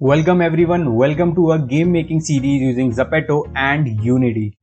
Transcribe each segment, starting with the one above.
Welcome everyone, welcome to a game making series using Zepeto and Unity.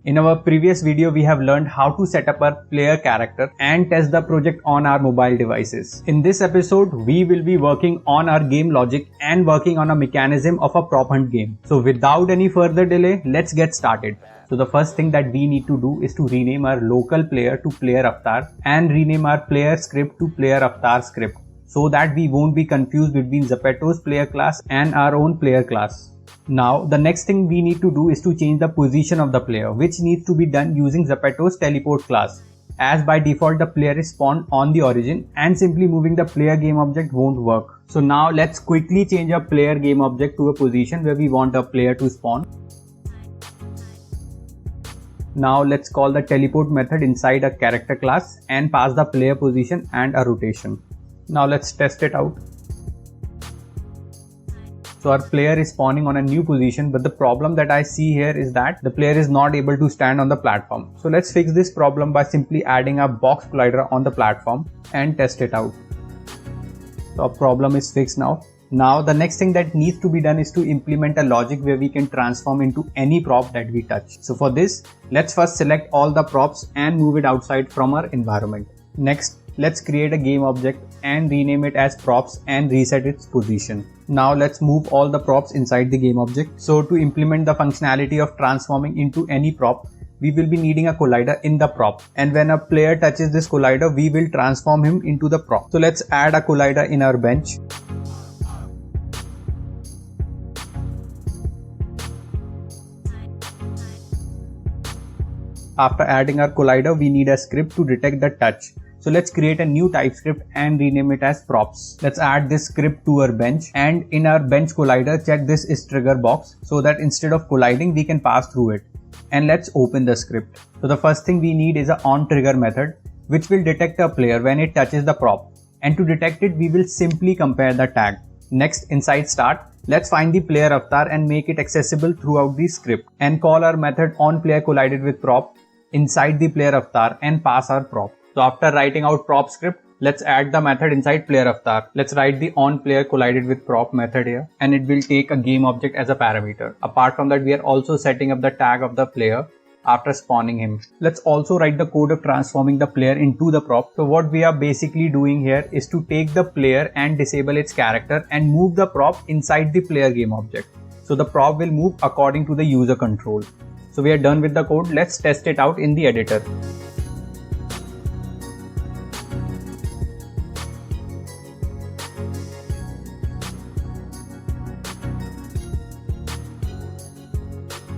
In our previous video, we have learned how to set up our player character and test the project on our mobile devices. In this episode, we will be working on our game logic and working on a mechanism of a prop hunt game. So without any further delay, let's get started. So the first thing that we need to do is to rename our local player to player avatar and rename our player script to player avatar script so that we won't be confused between Zepeto's player class and our own player class. Now the next thing we need to do is to change the position of the player, which needs to be done using Zepeto's teleport class, as by default the player is spawned on the origin and simply moving the player game object won't work. So now let's quickly change our player game object to a position where we want a player to spawn. Now let's call the teleport method inside a character class and pass the player position and a rotation. Now let's test it out. So our player is spawning on a new position, but the problem that I see here is that the player is not able to stand on the platform. So let's fix this problem by simply adding a box collider on the platform and test it out. So our problem is fixed now. Now the next thing that needs to be done is to implement a logic where we can transform into any prop that we touch. So for this, let's first select all the props and move it outside from our environment. Next, let's create a game object and rename it as props and reset its position. Now let's move all the props inside the game object. So to implement the functionality of transforming into any prop, we will be needing a collider in the prop, and when a player touches this collider, we will transform him into the prop. So let's add a collider in our bench. After adding our collider, we need a script to detect the touch. So let's create a new TypeScript and rename it as props. Let's add this script to our bench, and in our bench collider, check this is trigger box so that instead of colliding, we can pass through it. And let's open the script. So the first thing we need is a onTrigger method, which will detect a player when it touches the prop. And to detect it, we will simply compare the tag. Next, inside start, let's find the player avatar and make it accessible throughout the script, and call our method onPlayer collided with prop inside the player avatar and pass our prop. So after writing out prop script, let's add the method inside player avatar. Let's write the onPlayer collided with prop method here, and it will take a game object as a parameter. Apart from that, we are also setting up the tag of the player after spawning him. Let's also write the code of transforming the player into the prop. So what we are basically doing here is to take the player and disable its character and move the prop inside the player game object. So the prop will move according to the user control. So we are done with the code. Let's test it out in the editor.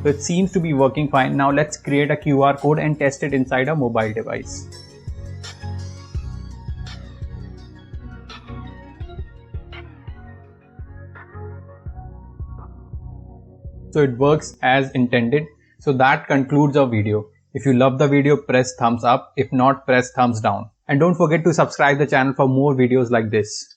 So it seems to be working fine. Now let's create a QR code and test it inside a mobile device. So it works as intended. So that concludes our video. If you love the video, press thumbs up. If not, press thumbs down. And don't forget to subscribe the channel for more videos like this.